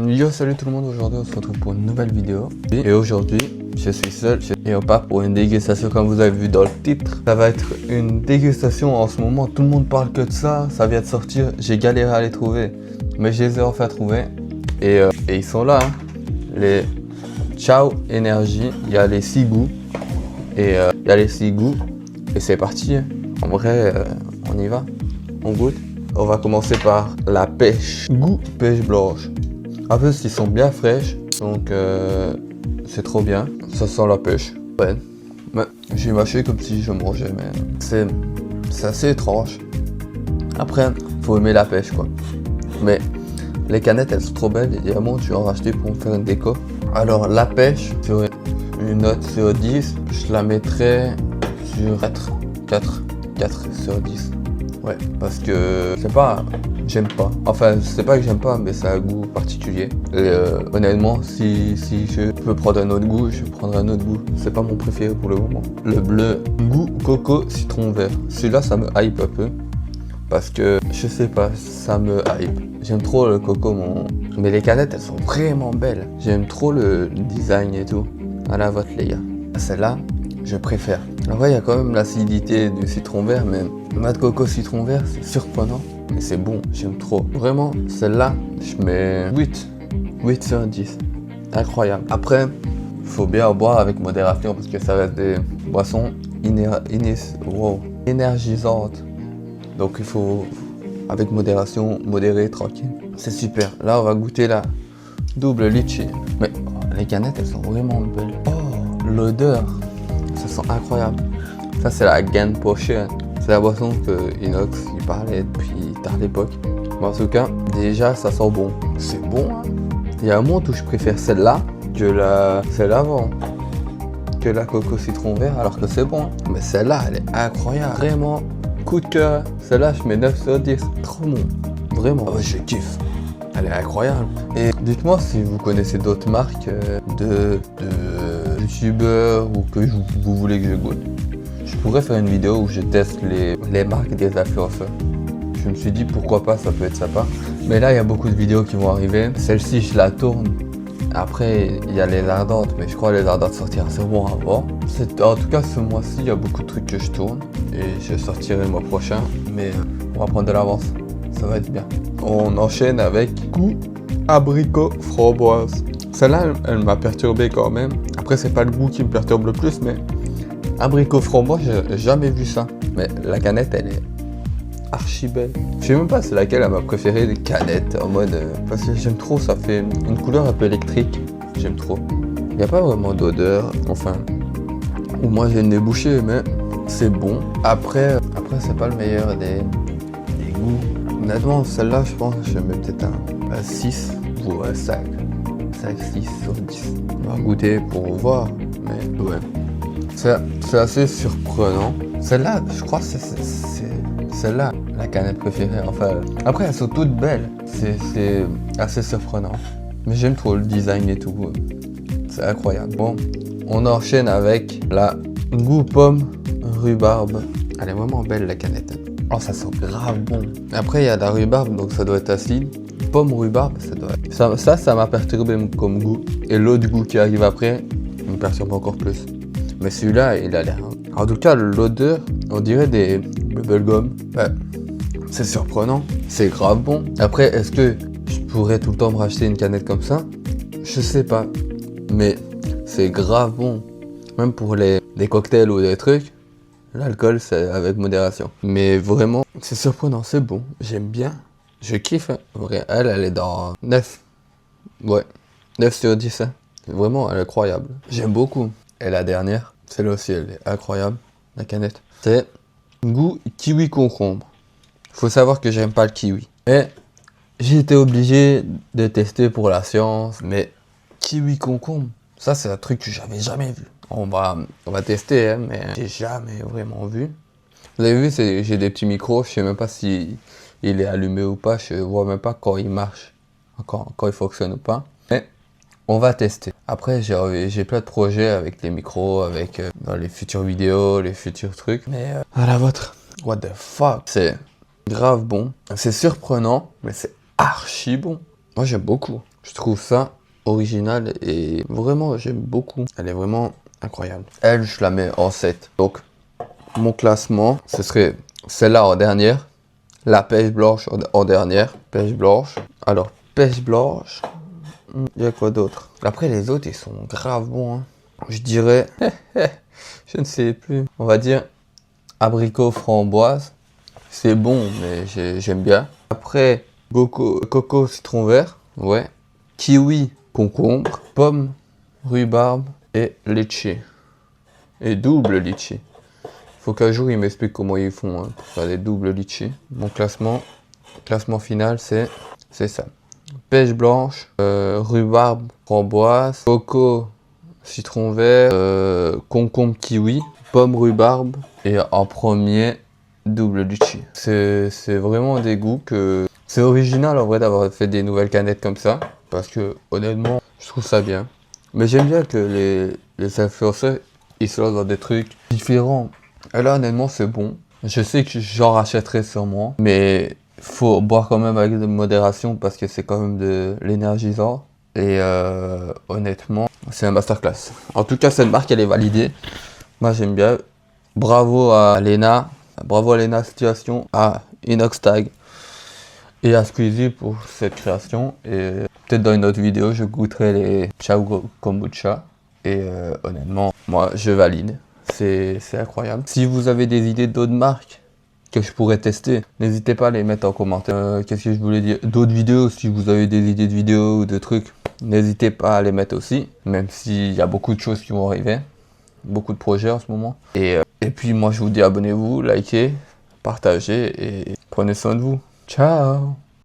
Yo, salut tout le monde, aujourd'hui on se retrouve pour une nouvelle vidéo. Et aujourd'hui, je suis seul et on part pour une dégustation comme vous avez vu dans le titre. Ça va être une dégustation en ce moment, tout le monde parle que de ça, ça vient de sortir, j'ai galéré à les trouver. Mais je les ai enfin trouvés et ils sont là, hein. Les Ciao Energy, il y a les 6 goûts et il y a les 6 goûts et c'est parti. En vrai, on y va, on goûte. On va commencer par la pêche, goût pêche blanche. En plus, ils sont bien fraîches, donc c'est trop bien. Ça sent la pêche. Ouais, mais j'ai mâché comme si je mangeais, mais c'est assez étrange. Après, faut aimer la pêche, quoi. Mais les canettes, elles sont trop belles. Évidemment, je vais en racheter pour me faire une déco. Alors, la pêche, sur une note sur 10, je la mettrais sur 4 sur 10. Ouais, parce que c'est pas, j'aime pas. Enfin, c'est pas que j'aime pas, mais c'est un goût particulier. Et honnêtement, si je peux prendre un autre goût, je prendrai un autre goût. C'est pas mon préféré pour le moment. Le bleu, goût coco citron vert. Celui-là, ça me hype un peu. Parce que, je sais pas, ça me hype. J'aime trop le coco, mais les canettes, elles sont vraiment belles. J'aime trop le design et tout. À la vôtre, les gars. Celle-là, je préfère. En vrai, il y a quand même l'acidité du citron vert, mais mat coco citron vert, c'est surprenant. Mais c'est bon, j'aime trop. Vraiment, celle-là, je mets 8 sur 10. Incroyable. Après, faut bien en boire avec modération parce que ça reste des boissons énergisantes. Donc il faut, avec modération, modérer, tranquille. C'est super. Là, on va goûter la double litchi. Mais les canettes, elles sont vraiment belles. Oh, l'odeur. Ça sent incroyable. Ça, c'est la Gan Potion. C'est la boisson que Inox il parlait depuis tard l'époque. Mais en tout cas, déjà, ça sent bon. C'est bon, hein. Il y a un moment où je préfère celle-là que celle avant. Que la coco citron vert, alors que c'est bon. Mais celle-là, elle est incroyable. Vraiment, coup de cœur. Celle-là, je mets 9 sur 10. Trop bon. Vraiment, oh, je kiffe. Elle est incroyable. Et dites-moi si vous connaissez d'autres marques de youtubeurs ou que vous voulez que je goûte. Je pourrais faire une vidéo où je teste les marques des influenceurs. Je me suis dit pourquoi pas, ça peut être sympa. Mais là, il y a beaucoup de vidéos qui vont arriver. Celle-ci, je la tourne. Après, il y a les ardentes, mais je crois que les ardentes sortiront sûrement avant. En tout cas, ce mois-ci, il y a beaucoup de trucs que je tourne. Et je sortirai le mois prochain. Mais on va prendre de l'avance. Ça va être bien. On enchaîne avec goût abricot framboise. Celle-là, elle m'a perturbé quand même. Après, c'est pas le goût qui me perturbe le plus, mais abricot framboise, j'ai jamais vu ça. Mais la canette, elle est archi belle. Je sais même pas c'est laquelle elle m'a préférée des canettes en mode parce que j'aime trop, ça fait une couleur un peu électrique. J'aime trop. Il n'y a pas vraiment d'odeur, enfin. Ou moi j'ai le nez bouché, mais c'est bon. Après c'est pas le meilleur des goûts. Honnêtement, celle-là, je pense que je mets peut-être un 6 ou un 5. 6 sur 10. On va goûter pour voir, mais ouais. C'est assez surprenant. Celle-là, je crois que c'est celle-là, la canette préférée. Enfin, après, elles sont toutes belles. C'est assez surprenant. Mais j'aime trop le design et tout. C'est incroyable. Bon, on enchaîne avec la goût pomme rhubarbe. Elle est vraiment belle, la canette. Oh, ça sent grave bon. Après, il y a la rhubarbe, donc ça doit être acide. Pomme rhubarbe, ça doit être... Ça m'a perturbé comme goût. Et l'autre goût qui arrive après, me perturbe encore plus. Mais celui-là, il a l'air... En tout cas, l'odeur, on dirait des bubblegum. Ouais, c'est surprenant. C'est grave bon. Après, est-ce que je pourrais tout le temps me racheter une canette comme ça? Je sais pas. Mais c'est grave bon. Même pour des cocktails ou des trucs, l'alcool, c'est avec modération. Mais vraiment, c'est surprenant, c'est bon. J'aime bien. Je kiffe. Hein. Elle est dans 9. Ouais, 9 sur 10. Hein. Vraiment, elle est incroyable. J'aime beaucoup. Et la dernière, celle-là aussi, elle est incroyable. La canette. C'est goût kiwi concombre. Faut savoir que j'aime pas le kiwi. Mais j'ai été obligé de tester pour la science. Mais kiwi concombre, ça c'est un truc que j'avais jamais vu. On va tester, hein, mais j'ai jamais vraiment vu. Vous avez vu, j'ai des petits micros. Je sais même pas si il est allumé ou pas. Je vois même pas quand il marche, quand il fonctionne ou pas. Mais on va tester. Après, j'ai plein de projets avec les micros, avec dans les futures vidéos, les futurs trucs. Mais à la vôtre, what the fuck, c'est grave bon. C'est surprenant, mais c'est archi bon. Moi, j'aime beaucoup. Je trouve ça original et vraiment, j'aime beaucoup. Elle est vraiment incroyable. Elle, je la mets en 7. Donc, mon classement, ce serait celle-là en dernière. La pêche blanche en dernière. Pêche blanche. Alors, pêche blanche. Il y a quoi d'autre? Après, les autres, ils sont grave bons. Hein. Je dirais... je ne sais plus. On va dire abricot framboise. C'est bon, mais j'aime bien. Après, coco citron vert. Ouais. Kiwi concombre. Pomme, rhubarbe et litchi. Et double litchi. Faut qu'un jour ils m'expliquent comment ils font pour faire des doubles litchi. Mon classement final, c'est ça. Pêche blanche, rhubarbe, framboise, coco, citron vert, concombre, kiwi, pomme, rhubarbe et en premier, double litchi. C'est vraiment des goûts que... C'est original en vrai d'avoir fait des nouvelles canettes comme ça parce que honnêtement, je trouve ça bien. Mais j'aime bien que les influenceurs, ils se lancent dans des trucs différents. Et là, honnêtement, c'est bon. Je sais que j'en rachèterai sûrement, mais faut boire quand même avec de modération parce que c'est quand même de l'énergisant. Et honnêtement, c'est un masterclass. En tout cas, cette marque, elle est validée. Moi, j'aime bien. Bravo à Lena. Bravo à Lena Situation, à Inoxtag et à Squeezie pour cette création. Et peut-être dans une autre vidéo, je goûterai les Chao Kombucha. Et honnêtement, moi, je valide. C'est incroyable. Si vous avez des idées d'autres marques que je pourrais tester, n'hésitez pas à les mettre en commentaire. Qu'est-ce que je voulais dire? D'autres vidéos, si vous avez des idées de vidéos ou de trucs, n'hésitez pas à les mettre aussi. Même s'il y a beaucoup de choses qui vont arriver. Beaucoup de projets en ce moment. Et puis moi, je vous dis abonnez-vous, likez, partagez et prenez soin de vous. Ciao!